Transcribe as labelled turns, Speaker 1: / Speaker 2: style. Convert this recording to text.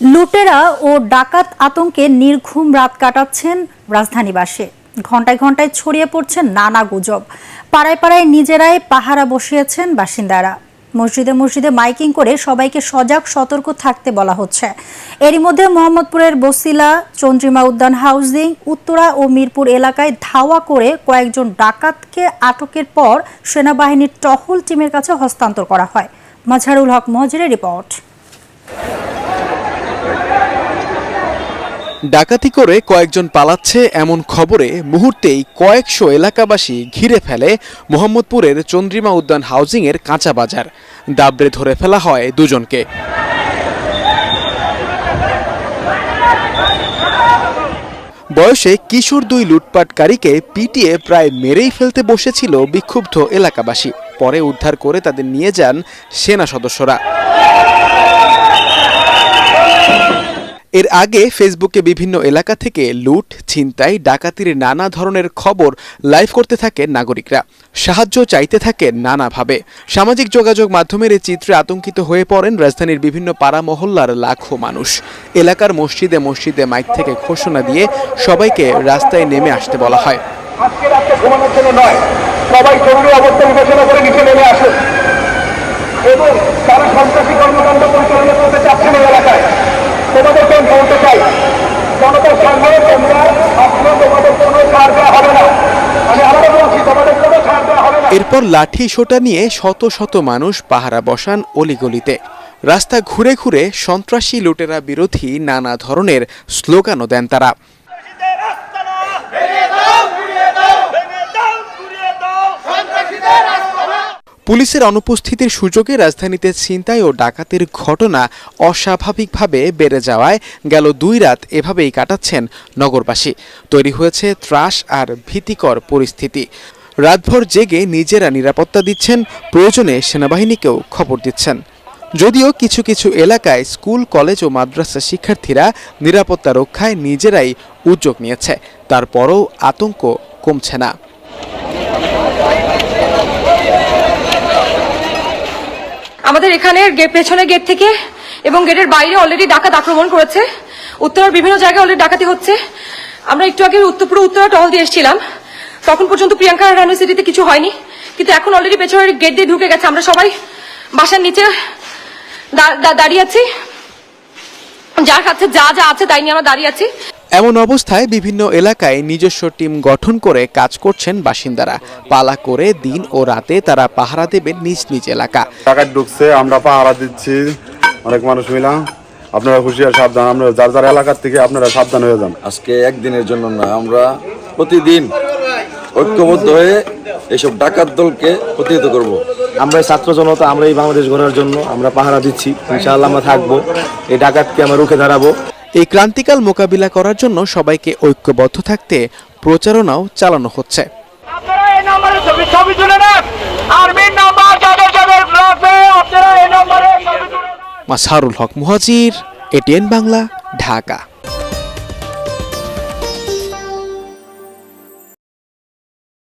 Speaker 1: লুটেরা ও ডাকাত আতঙ্কে নির্ঘুম রাত কাটাচ্ছেন রাজধানীবাসী। ঘন্টায় ঘন্টায় ছড়িয়ে পড়ছে নানা গুজব। পাড়ায় পাড়ায় নিজেরাই পাহারা বসিয়েছেন বাসিন্দারা। মসজিদে মসজিদে মাইকিং করে সবাইকে সজাগ সতর্ক থাকতে বলা হচ্ছে। এরই মধ্যে মোহাম্মদপুরের বসিলা, চন্দ্রিমা উদ্যান হাউজিং, উত্তরা ও মিরপুর এলাকায় ধাওয়া করে কয়েকজন ডাকাতকে আটকের পর সেনাবাহিনীর টহল টিমের কাছে হস্তান্তর করা হয়। মাজহারুল হক মহজিরের রিপোর্ট।
Speaker 2: ডাকাতি করে কয়েকজন পালাচ্ছে এমন খবরে মুহূর্তেই কয়েকশো এলাকাবাসী ঘিরে ফেলে মোহাম্মদপুরের চন্দ্রিমা উদ্যান হাউজিংয়ের কাঁচা বাজার। দাবড়ে ধরে ফেলা হয় দুজনকে। বয়সে কিশোর দুই লুটপাটকারীকে পিটিয়ে প্রায় মেরেই ফেলতে বসেছিল বিক্ষুব্ধ এলাকাবাসী। পরে উদ্ধার করে তাদের নিয়ে যান সেনা সদস্যরা। এর আগে ফেসবুকে বিভিন্ন এলাকা থেকে লুট, ছিনতাই, ডাকাতির নানা ধরনের খবর লাইভ করতে থাকেন নাগরিকরা। সাহায্য চাইতে থাকেন নানাভাবে। সামাজিক যোগাযোগ মাধ্যমের এই চিত্রে আতঙ্কিত হয়ে পড়েন রাজধানীর বিভিন্ন পাড়া মহল্লার লাখো মানুষ। এলাকার মসজিদে মসজিদে মাইক থেকে ঘোষণা দিয়ে সবাইকে রাস্তায় নেমে আসতে বলা হয়।
Speaker 3: আজকে রাতে ঘুমানোর জন্য নয়, সবাই জরুরি অবস্থা বিবেচনা করে নিচে নেমে আসুন এবং তারা সন্ত্রাসী কর্মকাণ্ড পরিচালনা করতে চাচ্ছেন এই এলাকায়। তোমাদেরকে আমি বলতে চাই, জনতার সামনে তোমরা আপনার তোমাদের কোনো ছাড় দেওয়া হবে না। আমি আবারও বলছি, তোমাদের কোনো ছাড় দেওয়া হবে না।
Speaker 2: এরপর লাঠি সোটা নিয়ে শত শত মানুষ পাহারা বসান অলিগলিতে। রাস্তা ঘুরে ঘুরে সন্ত্রাসী লুটেরা বিরোধী নানা ধরনের স্লোগানও দেন তারা। পুলিশের অনুপস্থিতির সুযোগে রাজধানীতে ছিনতাই ও ডাকাতির ঘটনা অস্বাভাবিকভাবে বেড়ে যাওয়ায় গেল 2 রাত এভাবেই কাটাচ্ছেন নগরবাসী। তৈরি হয়েছে ত্রাস আর ভীতিকর পরিস্থিতি। রাতভর জেগে নিজেরা নিরাপত্তা দিচ্ছেন, প্রয়োজনে সেনাবাহিনীকেও খবর দিচ্ছেন। যদিও কিছু কিছু এলাকায় স্কুল, কলেজ ও মাদ্রাসা শিক্ষার্থীরা নিরাপত্তা রক্ষায় নিজেরাই উদ্যোগ নিয়েছে, তারপরও আতঙ্ক কমছে না।
Speaker 4: আমাদের এখানে পেছনের গেট থেকে এবং গেটের বাইরে অলরেডি ডাকাত আক্রমণ করেছে। উত্তরার বিভিন্ন জায়গায় অলরেডি ডাকাতি হচ্ছে। আমরা একটু আগে উত্তরা টহল দিয়ে এসেছিলাম, তখন পর্যন্ত প্রিয়াঙ্কা ইউনিভার্সিটিতে কিছু হয়নি, কিন্তু এখন অলরেডি পেছনের গেট দিয়ে ঢুকে গেছে। আমরা সবাই বাসার নিচে দাঁড়িয়ে আছি, যার কাছে যা যা আছে তাই নিয়ে আমরা দাঁড়িয়ে আছি।
Speaker 2: এমন অবস্থায় বিভিন্ন এলাকায় নিজস্ব টিম গঠন করে কাজ করছেন বাসিন্দারা। পালা করে দিন ও রাতে তারা পাহারা দেবেন নিজ নিজ এলাকা।
Speaker 5: ডাকাত ঢুকছে, আমরা পাহারা দিচ্ছি, অনেক মানুষ মিলা। আপনারা হুঁশিয়ার, সাবধান। আপনারা যার যার এলাকার থেকে আপনারা সাবধান হয়ে যান।
Speaker 6: আজকে একদিনের জন্য না, আমরা প্রতিদিন ঐক্যবদ্ধ হয়ে এইসব ডাকাত দলকে প্রতিহত করব।
Speaker 7: আমরা ছাত্র জনতা, আমরা এই বাংলাদেশ গড়ার জন্য আমরা পাহারা দিচ্ছি। ইনশাআল্লাহ আমরা থাকবো, এই ডাকাতকে আমরা রুখে দাঁড়াবো।
Speaker 2: এই ক্রান্তিকাল মোকাবিলা করার জন্য সবাইকে ঐক্যবদ্ধ থাকতে প্রচারণাও চালানো হচ্ছে।
Speaker 3: আপনারা এই নম্বরে ছবি তুলে নেন, আর্মির নাম্বার যাদের যাদের লাগবে আপনারা এই নম্বরে ছবি তুলে নেন।
Speaker 2: মাজহারুল হক মুহাজির, এটিএন বাংলা, ঢাকা।